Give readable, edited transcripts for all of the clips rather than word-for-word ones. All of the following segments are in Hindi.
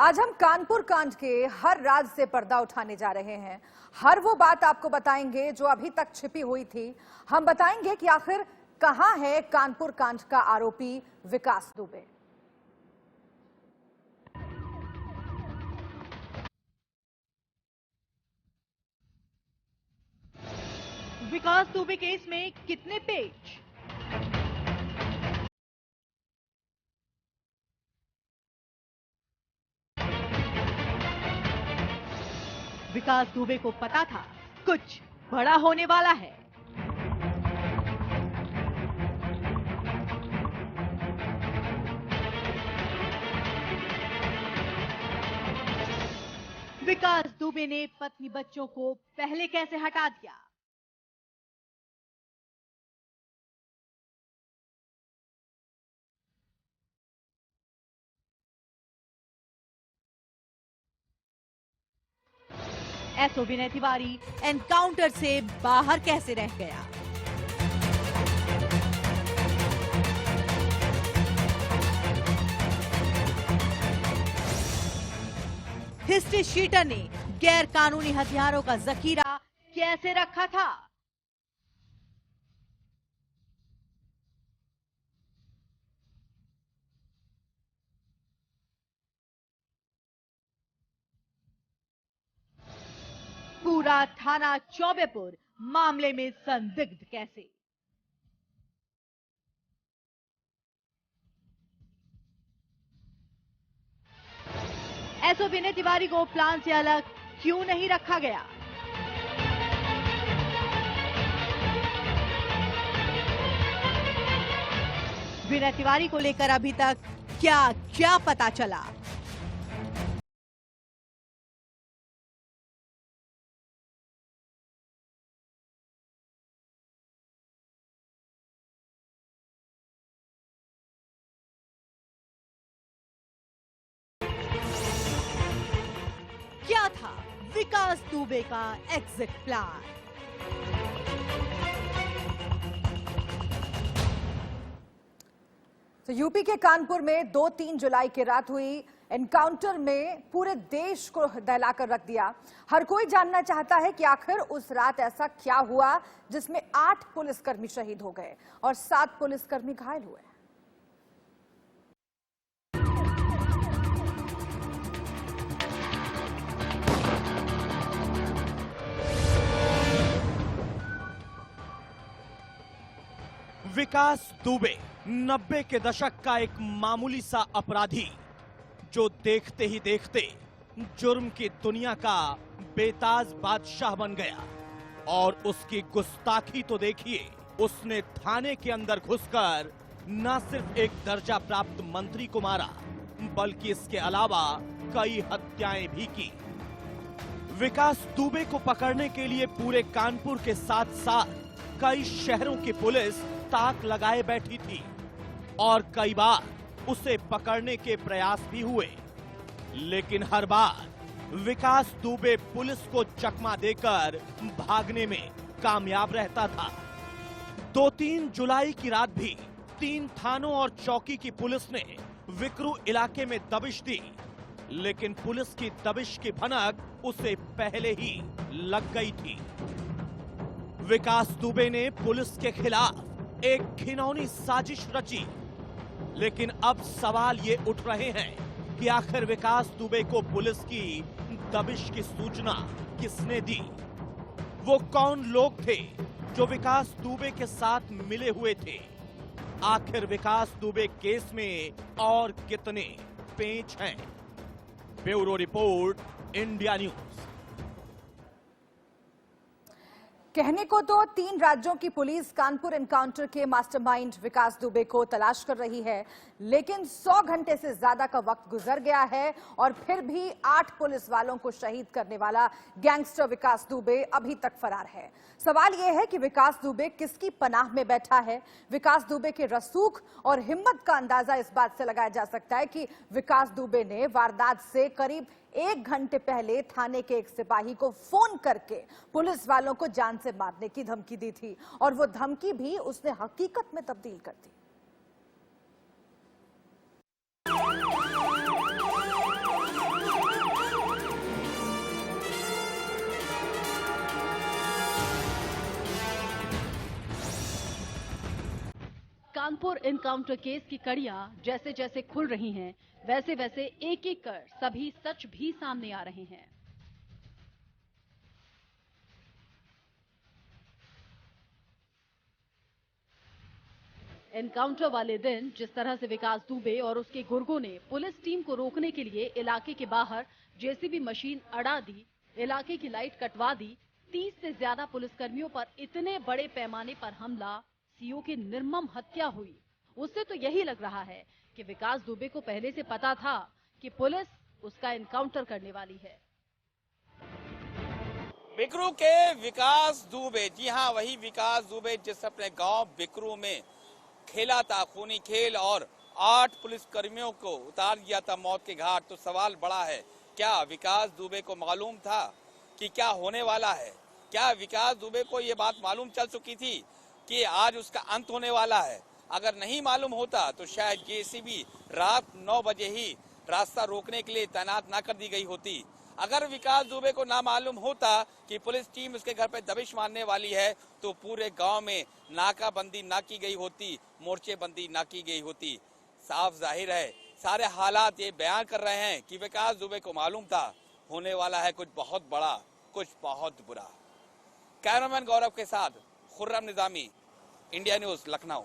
आज हम कानपुर कांड के हर राज से पर्दा उठाने जा रहे हैं। हर वो बात आपको बताएंगे जो अभी तक छिपी हुई थी। हम बताएंगे कि आखिर कहां है कानपुर कांड का आरोपी विकास दुबे। विकास दुबे केस में कितने पेज? विकास दुबे को पता था कुछ बड़ा होने वाला है। विकास दुबे ने पत्नी बच्चों को पहले कैसे हटा दिया? एसओ विनय तिवारी एनकाउंटर से बाहर कैसे रह गया? हिस्ट्री शीटर ने गैर कानूनी हथियारों का जखीरा कैसे रखा था? पूरा थाना चौबेपुर मामले में संदिग्ध कैसे? एसओ विनय तिवारी को प्लान से अलग क्यों नहीं रखा गया? विनय तिवारी को लेकर अभी तक क्या क्या पता चला? क्या था विकास दुबे का एग्जिट प्लान? तो यूपी के कानपुर में 2-3 जुलाई की रात हुई एनकाउंटर में पूरे देश को दहलाकर रख दिया। हर कोई जानना चाहता है कि आखिर उस रात ऐसा क्या हुआ जिसमें 8 पुलिसकर्मी शहीद हो गए और 7 पुलिसकर्मी घायल हुए। विकास दुबे 90 के दशक का एक मामूली सा अपराधी जो देखते ही देखते जुर्म की दुनिया का बेताज बादशाह बन गया। और उसकी गुस्ताखी तो देखिए, उसने थाने के अंदर घुसकर न सिर्फ एक दर्जा प्राप्त मंत्री को मारा बल्कि इसके अलावा कई हत्याएं भी की। विकास दुबे को पकड़ने के लिए पूरे कानपुर के साथ साथ कई शहरों की पुलिस ताक लगाए बैठी थी और कई बार उसे पकड़ने के प्रयास भी हुए, लेकिन हर बार विकास दुबे पुलिस को चकमा देकर भागने में कामयाब रहता था। 2-3 जुलाई की रात भी 3 थानों और चौकी की पुलिस ने विकरू इलाके में दबिश दी, लेकिन पुलिस की दबिश की भनक उसे पहले ही लग गई थी। विकास दुबे ने पुलिस के खिलाफ एक घिनौनी साजिश रची, लेकिन अब सवाल ये उठ रहे हैं कि आखिर विकास दुबे को पुलिस की दबिश की सूचना किसने दी? वो कौन लोग थे जो विकास दुबे के साथ मिले हुए थे? आखिर विकास दुबे केस में और कितने पेच हैं? Bureau report, India news. कहने को तो 3 राज्यों की पुलिस कानपुर एनकाउंटर के मास्टरमाइंड विकास दुबे को तलाश कर रही है, लेकिन 100 घंटे से ज्यादा का वक्त गुजर गया है और फिर भी 8 पुलिस वालों को शहीद करने वाला गैंगस्टर विकास दुबे अभी तक फरार है। सवाल यह है कि विकास दुबे किसकी पनाह में बैठा है? विकास दुबे के रसूख और हिम्मत का अंदाजा इस बात से लगाया जा सकता है कि विकास दुबे ने वारदात से करीब 1 घंटे पहले थाने के एक सिपाही को फोन करके पुलिस वालों को जान से मारने की धमकी दी थी और वो धमकी भी उसने हकीकत में तब्दील कर दी। कानपुर एनकाउंटर केस की कड़ियां जैसे जैसे खुल रही हैं, वैसे वैसे एक एक कर सभी सच भी सामने आ रहे हैं। एनकाउंटर वाले दिन जिस तरह से विकास दुबे और उसके गुर्गों ने पुलिस टीम को रोकने के लिए इलाके के बाहर जेसीबी मशीन अड़ा दी, इलाके की लाइट कटवा दी, 30 से ज्यादा पुलिसकर्मियों पर इतने बड़े पैमाने पर हमला, सीओ की निर्मम हत्या हुई, उससे तो यही लग रहा है कि विकास दुबे को पहले से पता था कि पुलिस उसका एनकाउंटर करने वाली है। बिकरू के विकास दुबे, जी हाँ वही विकास दुबे जिस अपने गांव बिकरू में खेला था खूनी खेल और 8 पुलिसकर्मियों को उतार दिया था मौत के घाट। तो सवाल बड़ा है, क्या विकास दुबे को मालूम था कि क्या होने वाला है? क्या विकास दुबे को ये बात मालूम चल चुकी थी कि आज उसका अंत होने वाला है? अगर नहीं मालूम होता तो शायद जेसीबी रात 9 बजे ही रास्ता रोकने के लिए तैनात ना कर दी गई होती। अगर विकास दुबे को ना मालूम होता कि पुलिस टीम उसके घर पे दबिश मारने वाली है तो पूरे गांव में नाकाबंदी ना की गई होती, मोर्चेबंदी ना की गई होती। साफ जाहिर है, सारे हालात ये बयान कर रहे हैं कि विकास दुबे को मालूम था होने वाला है कुछ बहुत बड़ा, कुछ बहुत बुरा। कैमरामैन गौरव के साथ खुर्रम निजामी, इंडिया न्यूज, लखनऊ।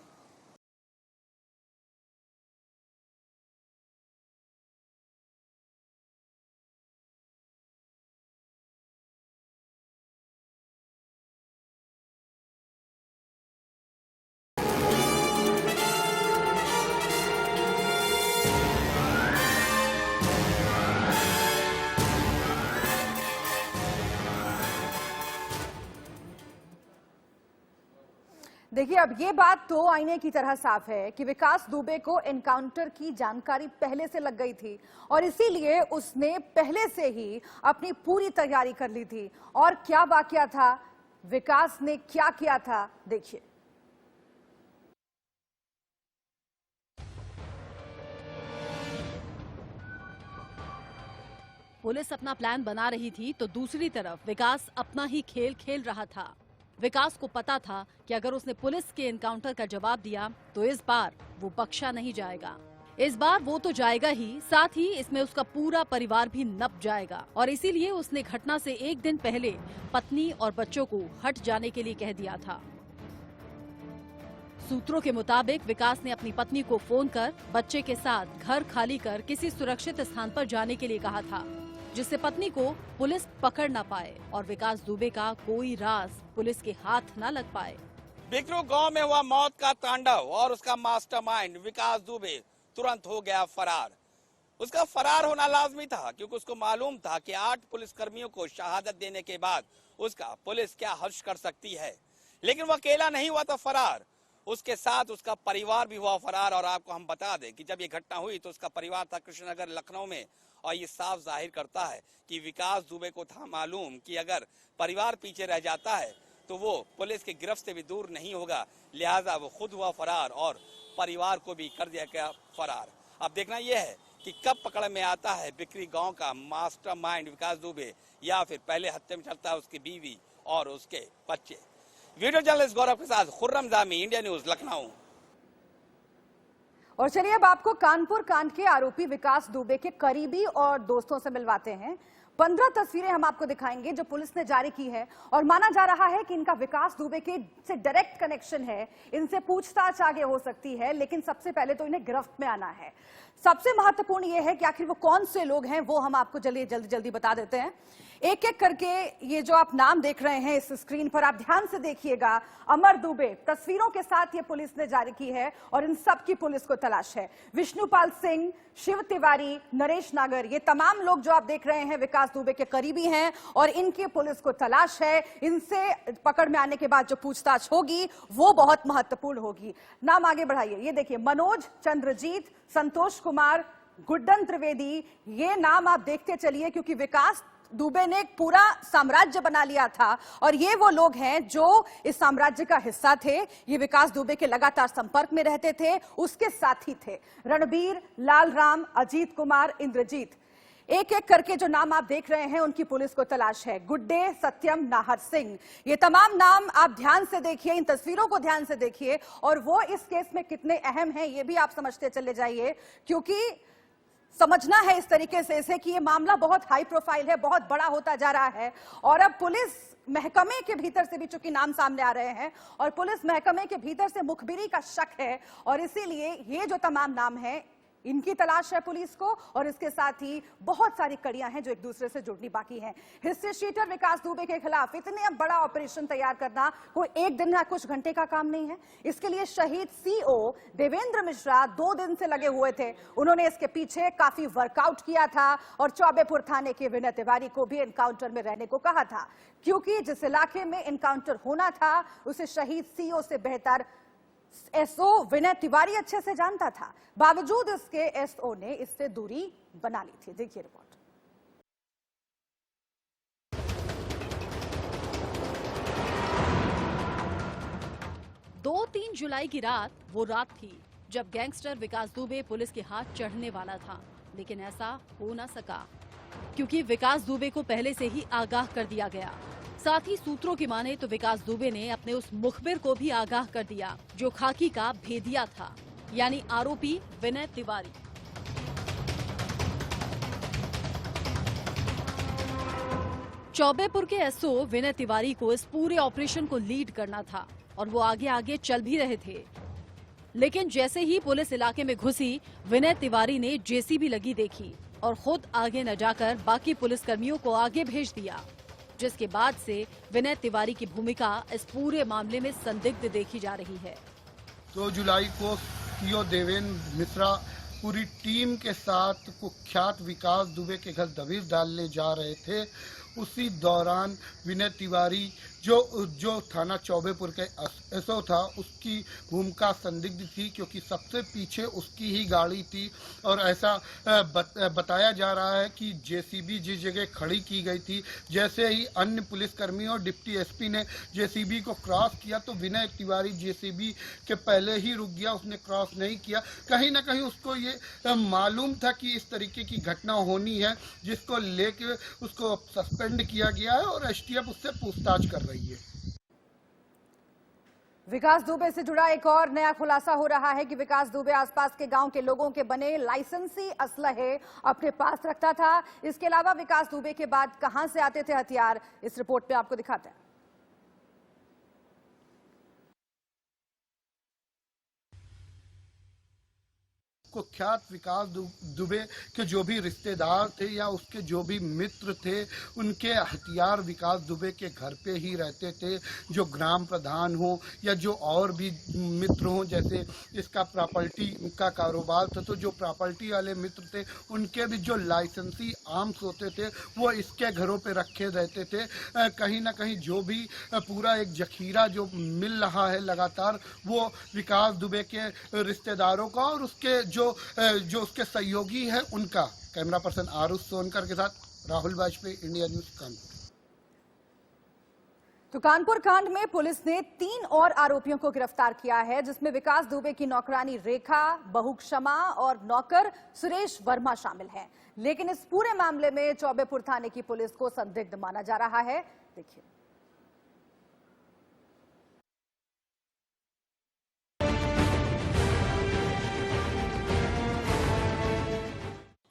देखिए, अब ये बात तो आईने की तरह साफ है कि विकास दुबे को एनकाउंटर की जानकारी पहले से लग गई थी और इसीलिए उसने पहले से ही अपनी पूरी तैयारी कर ली थी। और क्या वाकया था, विकास ने क्या किया था, देखिए। पुलिस अपना प्लान बना रही थी तो दूसरी तरफ विकास अपना ही खेल खेल रहा था। विकास को पता था कि अगर उसने पुलिस के एनकाउंटर का जवाब दिया तो इस बार वो बख्शा नहीं जाएगा। इस बार वो तो जाएगा ही, साथ ही इसमें उसका पूरा परिवार भी नप जाएगा। और इसीलिए उसने घटना से एक दिन पहले पत्नी और बच्चों को हट जाने के लिए कह दिया था। सूत्रों के मुताबिक विकास ने अपनी पत्नी को फोन कर बच्चे के साथ घर खाली कर किसी सुरक्षित स्थान पर जाने के लिए कहा था, जिससे पत्नी को पुलिस पकड़ न पाए और विकास दुबे का कोई राज पुलिस के हाथ न लग पाए। बिकरू गांव में हुआ मौत का तांडव और उसका मास्टरमाइंड विकास दुबे तुरंत हो गया फरार। उसका फरार होना लाजमी था क्योंकि उसको मालूम था कि 8 पुलिसकर्मियों को शहादत देने के बाद उसका पुलिस क्या हर्ष कर सकती है। लेकिन वो अकेला नहीं हुआ था फरार, उसके साथ उसका परिवार भी हुआ फरार। और आपको हम बता दें कि जब ये घटना हुई तो उसका परिवार था कृष्णनगर लखनऊ में। और ये साफ जाहिर करता है कि विकास दुबे को था मालूम कि अगर परिवार पीछे रह जाता है तो वो पुलिस की गिरफ्त से भी दूर नहीं होगा, लिहाजा वो खुद हुआ फरार और परिवार को भी कर दिया गया फरार। अब देखना यह है कि कब पकड़ में आता है बिकरी गांव का मास्टरमाइंड विकास दुबे, या फिर पहले हत्या में चलता है उसकी बीवी और उसके बच्चे। वीडियो जर्नलिस्ट गौरव के साथ खुर्रम जामी, इंडिया न्यूज, लखनऊ। और चलिए अब आपको कानपुर कांड के आरोपी विकास दुबे के करीबी और दोस्तों से मिलवाते हैं। 15 तस्वीरें हम आपको दिखाएंगे जो पुलिस ने जारी की है और माना जा रहा है कि इनका विकास दुबे के से डायरेक्ट कनेक्शन है। इनसे पूछताछ आगे हो सकती है, लेकिन सबसे पहले तो इन्हें गिरफ्त में आना है। सबसे महत्वपूर्ण यह है कि आखिर वो कौन से लोग हैं, वो हम आपको जल्दी बता देते हैं। एक एक करके ये जो आप नाम देख रहे हैं इस स्क्रीन पर, आप ध्यान से देखिएगा। अमर दुबे तस्वीरों के साथ ये पुलिस ने जारी की है और इन सब की पुलिस को तलाश है। विष्णुपाल सिंह, शिव तिवारी, नरेश नागर, ये तमाम लोग जो आप देख रहे हैं विकास दुबे के करीबी हैं और इनकी पुलिस को तलाश है। इनसे पकड़ में आने के बाद जो पूछताछ होगी वो बहुत महत्वपूर्ण होगी। नाम आगे बढ़ाइए। ये देखिए, मनोज, चंद्रजीत, संतोष कुमार, गुड्डन त्रिवेदी, ये नाम आप देखते चलिए क्योंकि विकास दुबे ने एक पूरा साम्राज्य बना लिया था और ये वो लोग हैं जो इस साम्राज्य का हिस्सा थे। ये विकास दुबे के लगातार संपर्क में रहते थे, उसके साथी थे रणबीर, लाल राम, अजीत कुमार, इंद्रजीत। एक एक करके जो नाम आप देख रहे हैं उनकी पुलिस को तलाश है। गुड्डे, सत्यम, नाहर सिंह, ये तमाम नाम आप ध्यान से देखिए, इन तस्वीरों को ध्यान से देखिए और वो इस केस में कितने अहम हैं ये भी आप समझते चले जाइए, क्योंकि समझना है इस तरीके से इसे कि ये मामला बहुत हाई प्रोफाइल है, बहुत बड़ा होता जा रहा है और अब पुलिस महकमे के भीतर से भी चूंकि नाम सामने आ रहे हैं और पुलिस महकमे के भीतर से मुखबिरी का शक है और इसीलिए ये जो तमाम नाम हैं इनकी तलाश है पुलिस को और इसके साथ ही बहुत सारी कड़ियां हैं जो एक दूसरे से जुड़नी बाकी हैं। हिस्ट्री शीटर विकास दुबे के खिलाफ इतने बड़ा ऑपरेशन तैयार करना कोई एक दिन या कुछ घंटे का काम नहीं है। इसके लिए शहीद सीओ देवेंद्र मिश्रा 2 दिन से लगे हुए थे। उन्होंने इसके पीछे काफी वर्कआउट किया था और चौबेपुर थाने के विनय तिवारी को भी एनकाउंटर में रहने को कहा था, क्योंकि जिस इलाके में एनकाउंटर होना था उसे शहीद सीओ से बेहतर एसओ विनय तिवारी अच्छे से जानता था। बावजूद इसके एसओ ने इससे दूरी बना ली थी। देखिए रिपोर्ट। 2-3 जुलाई की रात वो रात थी जब गैंगस्टर विकास दुबे पुलिस के हाथ चढ़ने वाला था, लेकिन ऐसा हो ना सका क्योंकि विकास दुबे को पहले से ही आगाह कर दिया गया। साथ ही सूत्रों की माने तो विकास दुबे ने अपने उस मुखबिर को भी आगाह कर दिया जो खाकी का भेदिया था, यानी आरोपी विनय तिवारी। चौबेपुर के एसओ विनय तिवारी को इस पूरे ऑपरेशन को लीड करना था और वो आगे आगे चल भी रहे थे, लेकिन जैसे ही पुलिस इलाके में घुसी विनय तिवारी ने जेसीबी लगी देखी और खुद आगे न जाकर बाकी पुलिसकर्मियों को आगे भेज दिया, जिसके बाद से विनय तिवारी की भूमिका इस पूरे मामले में संदिग्ध देखी जा रही है। 2 जुलाई को सीओ देवेंद्र मिश्रा पूरी टीम के साथ कुख्यात विकास दुबे के घर दबिश डालने जा रहे थे। उसी दौरान विनय तिवारी जो थाना चौबेपुर के एसओ था उसकी भूमिका संदिग्ध थी, क्योंकि सबसे पीछे उसकी ही गाड़ी थी और ऐसा बताया जा रहा है कि जेसीबी जिस जगह खड़ी की गई थी, जैसे ही अन्य पुलिसकर्मियों और डिप्टी एसपी ने जेसीबी को क्रॉस किया तो विनय तिवारी जेसीबी के पहले ही रुक गया, उसने क्रॉस नहीं किया। कहीं ना कहीं उसको ये मालूम था कि इस तरीके की घटना होनी है, जिसको लेके उसको सस्पेंड किया गया है और एसटीएफ उससे पूछताछ कर रही है। विकास दुबे से जुड़ा एक और नया खुलासा हो रहा है कि विकास दुबे आसपास के गांव के लोगों के बने लाइसेंसी असलहे अपने पास रखता था। इसके अलावा विकास दुबे के बाद कहां से आते थे हथियार, इस रिपोर्ट में आपको दिखाते हैं। कुख्यात विकास दुबे के जो भी रिश्तेदार थे या उसके जो भी मित्र थे, उनके हथियार विकास दुबे के घर पे ही रहते थे। जो ग्राम प्रधान हो या जो और भी मित्र हों, जैसे इसका प्रॉपर्टी का कारोबार था तो जो प्रॉपर्टी वाले मित्र थे उनके भी जो लाइसेंसी आर्म्स होते थे वो इसके घरों पे रखे रहते थे। कहीं ना कहीं जो भी पूरा एक जखीरा जो मिल रहा है लगातार वो विकास दुबे के रिश्तेदारों का और उसके जो उसके सहयोगी है उनका। कैमरा पर्सन आरुष सोनकर के साथ राहुल वाजपेयी, इंडिया न्यूज, कानपुर। तो कानपुर कांड में पुलिस ने 3 और आरोपियों को गिरफ्तार किया है, जिसमें विकास दुबे की नौकरानी रेखा, बहू क्षमा और नौकर सुरेश वर्मा शामिल हैं। लेकिन इस पूरे मामले में चौबेपुर थाने की पुलिस को संदिग्ध माना जा रहा है। देखिए।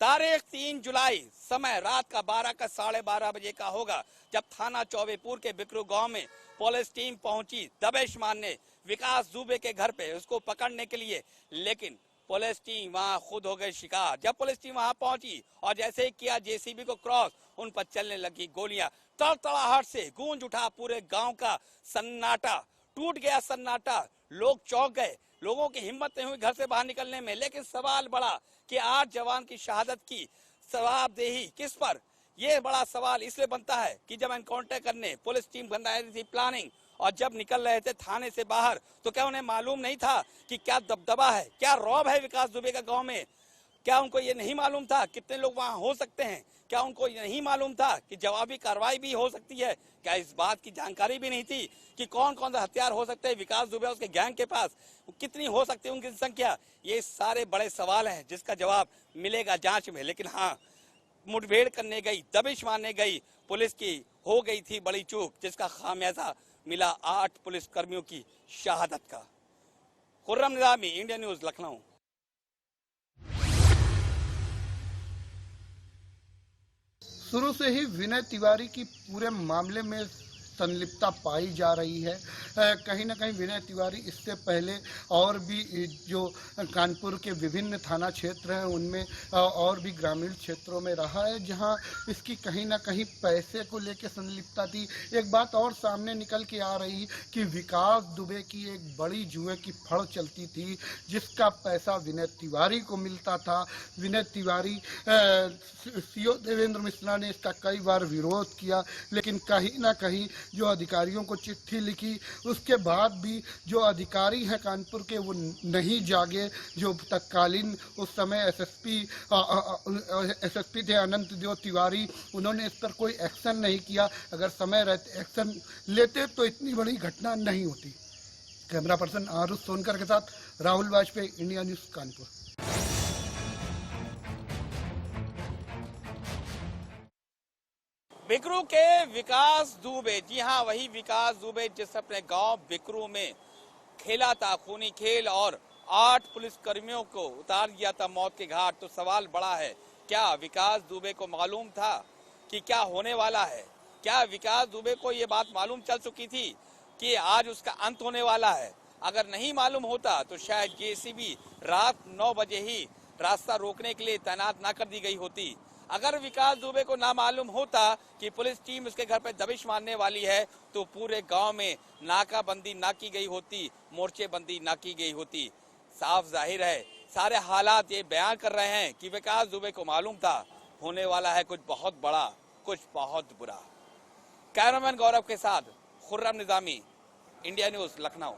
तारीख 3 जुलाई, समय रात का 12 का 12:30 बजे का होगा जब थाना चौबेपुर के बिकरू गांव में पुलिस टीम पहुंची दबिश मारने विकास दुबे के घर पे उसको पकड़ने के लिए। लेकिन पुलिस टीम वहां खुद हो गई शिकार। जब पुलिस टीम वहां पहुंची और जैसे ही किया जेसीबी को क्रॉस, उन पर चलने लगी गोलियां। तड़तड़ाहट से गूंज उठा पूरे गांव का सन्नाटा, टूट गया सन्नाटा। लोग चौंक गए, लोगों की हिम्मत नहीं हुई घर से बाहर निकलने में। लेकिन सवाल बड़ा कि 8 जवान की शहादत की जवाबदेही किस पर? यह बड़ा सवाल इसलिए बनता है कि जब एनकाउंटर करने पुलिस टीम बना रही थी प्लानिंग, और जब निकल रहे थे थाने से बाहर तो क्या उन्हें मालूम नहीं था कि क्या दबदबा है, क्या रौब है विकास दुबे का गांव में? क्या उनको ये नहीं मालूम था कितने लोग वहां हो सकते हैं? क्या उनको ये नहीं मालूम था कि जवाबी कार्रवाई भी हो सकती है? क्या इस बात की जानकारी भी नहीं थी कि कौन कौन सा हथियार हो सकते हैं विकास दुबे उसके गैंग के पास, कितनी हो सकती है उनकी संख्या? ये सारे बड़े सवाल हैं जिसका जवाब मिलेगा जांच में। लेकिन हाँ, मुठभेड़ करने गई, दबिश मारने गई पुलिस की हो गई थी बड़ी चूक, जिसका खामियाजा मिला 8 पुलिस कर्मियों की शहादत का। Khurram Nizami, India news, Lucknow. शुरू से ही विनय तिवारी की पूरे मामले में संलिप्तता पाई जा रही है। कहीं ना कहीं विनय तिवारी इससे पहले और भी जो कानपुर के विभिन्न थाना क्षेत्र हैं उनमें और भी ग्रामीण क्षेत्रों में रहा है, जहां इसकी कहीं ना कहीं पैसे को लेकर संलिप्तता थी। एक बात और सामने निकल के आ रही कि विकास दुबे की एक बड़ी जुए की फड़ चलती थी, जिसका पैसा विनय तिवारी को मिलता था। विनय तिवारी सीओ देवेंद्र मिश्रा ने इसका कई बार विरोध किया, लेकिन कहीं ना कहीं जो अधिकारियों को चिट्ठी लिखी, उसके बाद भी जो अधिकारी हैं कानपुर के वो नहीं जागे। जो तत्कालीन उस समय एसएसपी थे अनंत देव तिवारी, उन्होंने इस पर कोई एक्शन नहीं किया। अगर समय रहते एक्शन लेते तो इतनी बड़ी घटना नहीं होती। कैमरा पर्सन आरुष सोनकर के साथ राहुल वाजपेयी, इंडिया न्यूज, कानपुर। बिकरू के विकास दुबे, जी हां, वही विकास दुबे जिस अपने गांव बिकरू में खेला था खूनी खेल और 8 पुलिस कर्मियों को उतार दिया था मौत के घाट। तो सवाल बड़ा है, क्या विकास दुबे को मालूम था कि क्या होने वाला है? क्या विकास दुबे को ये बात मालूम चल चुकी थी कि आज उसका अंत होने वाला है? अगर नहीं मालूम होता तो शायद जेसीबी रात 9 बजे ही रास्ता रोकने के लिए तैनात ना कर दी गई होती। अगर विकास दुबे को ना मालूम होता कि पुलिस टीम उसके घर पर दबिश मारने वाली है, तो पूरे गांव में नाकाबंदी ना की गई होती, मोर्चेबंदी ना की गई होती। साफ जाहिर है, सारे हालात ये बयान कर रहे हैं कि विकास दुबे को मालूम था होने वाला है कुछ बहुत बड़ा, कुछ बहुत बुरा। कैमरामैन गौरव के साथ खुर्रम निजामी, इंडिया न्यूज, लखनऊ।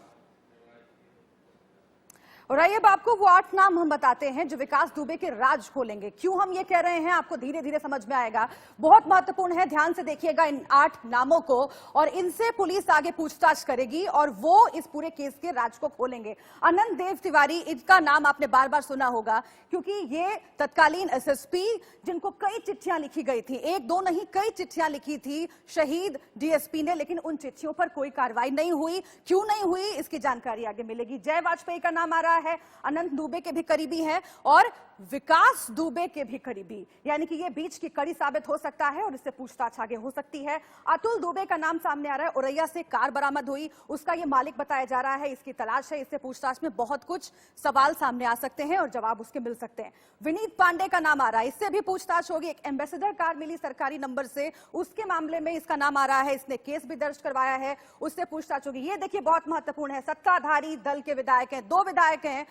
और आइए अब आपको वो 8 नाम हम बताते हैं जो विकास दुबे के राज खोलेंगे। क्यों हम ये कह रहे हैं आपको धीरे धीरे समझ में आएगा। बहुत महत्वपूर्ण है, ध्यान से देखिएगा इन 8 नामों को, और इनसे पुलिस आगे पूछताछ करेगी और वो इस पूरे केस के राज को खोलेंगे। अनंत देव तिवारी, इनका नाम आपने बार बार सुना होगा, क्योंकि ये तत्कालीन एसएसपी जिनको कई चिट्ठियां लिखी गई थी, 1-2 नहीं कई चिट्ठियां लिखी थी शहीद डीएसपी ने, लेकिन उन चिट्ठियों पर कोई कार्रवाई नहीं हुई। क्यों नहीं हुई, इसकी जानकारी आगे मिलेगी। जय वाजपेयी का नाम आ रहा है, अनंत दुबे के भी करीबी हैं और विकास दुबे के भी करीबी, यानी कि ये बीच की कड़ी साबित हो सकता है और इससे पूछताछ आगे हो सकती है। अतुल दुबे का नाम सामने आ रहा है, औरैया से कार बरामद हुई, उसका ये मालिक बताया जा रहा है, इसकी तलाश है। इससे पूछताछ में बहुत कुछ सवाल सामने आ सकते हैं और जवाब उसके मिल सकते हैं। विनीत पांडे का नाम आ रहा है, इससे भी पूछताछ होगी। एक एम्बेसडर कार मिली सरकारी नंबर से, उसके मामले में इसका नाम आ रहा है, इसने केस भी दर्ज करवाया है, उससे पूछताछ होगी। ये देखिए बहुत महत्वपूर्ण है, सत्ताधारी दल के विधायक हैं, 2 विधायक हैं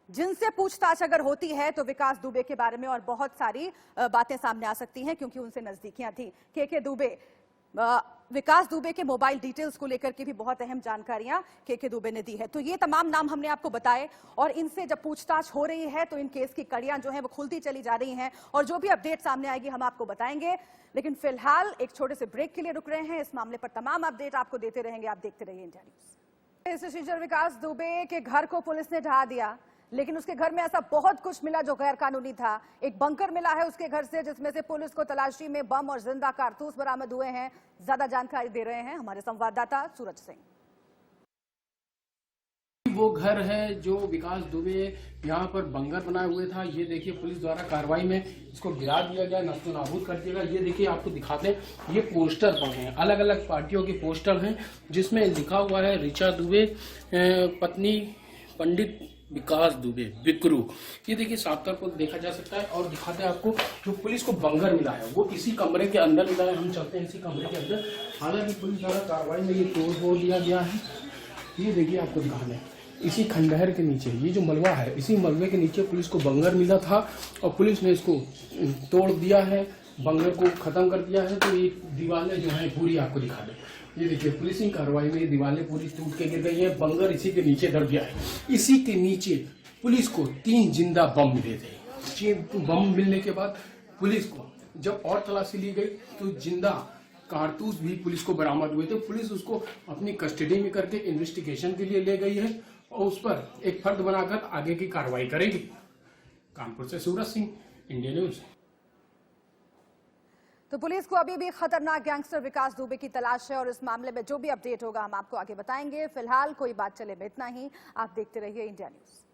जिनसे पूछताछ अगर होती है तो विकास दुबे के बारे में और बहुत सारी बातें सामने आ सकती हैं, क्योंकि उनसे नजदीकियां थी। के दुबे, विकास दुबे के मोबाइल डिटेल्स को लेकर के भी बहुत अहम जानकारियां के दुबे ने दी है। तो ये तमाम नाम हमने आपको बताए और इनसे जब पूछताछ हो रही है तो इन केस की कड़ियां जो हैं वो खुलती चली जा रही हैं और जो भी अपडेट सामने आएगी हम आपको बताएंगे। लेकिन फिलहाल एक छोटे से ब्रेक के लिए रुक रहे हैं। इस मामले पर तमाम अपडेट आपको देते रहेंगे, आप देखते रहिए इंडिया न्यूज। विकास दुबे के घर को पुलिस ने ढहा दिया, लेकिन उसके घर में ऐसा बहुत कुछ मिला जो गैर कानूनी था। एक बंकर मिला है उसके घर से, जिसमें से पुलिस को तलाशी में बम और जिंदा कारतूस बरामद हुए हैं। ज्यादा जानकारी दे रहे हैं हमारे संवाददाता सूरज सिंह। वो घर है जो विकास दुबे यहाँ पर बंकर बनाए हुए था। ये देखिए पुलिस द्वारा कार्रवाई में इसको गिरा दिया गया, नष्ट नाबूद कर दिया गया। ये देखिए आपको दिखाते हैं, ये पोस्टर पड़े हैं, अलग अलग पार्टियों के पोस्टर हैं, जिसमें लिखा हुआ है ऋचा दुबे पत्नी पंडित विकास दुबे बिकरू। ये देखिए साफ तौर पर देखा जा सकता है। और दिखाते हैं आपको जो पुलिस को बंकर मिला है वो इसी कमरे के अंदर मिला है। हम चलते हैं इसी कमरे के अंदर। हालांकि पुलिस द्वारा कार्रवाई में ये तोड़ दिया गया है। ये देखिए आपको दिखाना है, इसी खंडहर के नीचे ये जो मलबा है, इसी मलबे के नीचे पुलिस को बंकर मिला था और पुलिस ने इसको तोड़ दिया है, बंकर को खत्म कर दिया है। तो ये दीवारें जो है पूरी आपको दिखा दें। ये देखिए पुलिसिंग कार्रवाई में ये दीवारें पूरी टूट के गिर गई है, बंकर इसी के नीचे दब गया है। इसी के नीचे पुलिस को 3 जिंदा बम मिले थे। बम मिलने के बाद पुलिस को जब और तलाशी ली गई तो जिंदा कारतूस भी पुलिस को बरामद हुए थे। पुलिस उसको अपनी कस्टडी में करके इन्वेस्टिगेशन के लिए ले गई है और उस पर एक फर्द बनाकर आगे की कार्रवाई करेगी। कानपुर से सूरज सिंह, इंडिया न्यूज। तो पुलिस को अभी भी खतरनाक गैंगस्टर विकास दुबे की तलाश है और इस मामले में जो भी अपडेट होगा हम आपको आगे बताएंगे। फिलहाल कोई बात चले में इतना ही। आप देखते रहिए इंडिया न्यूज।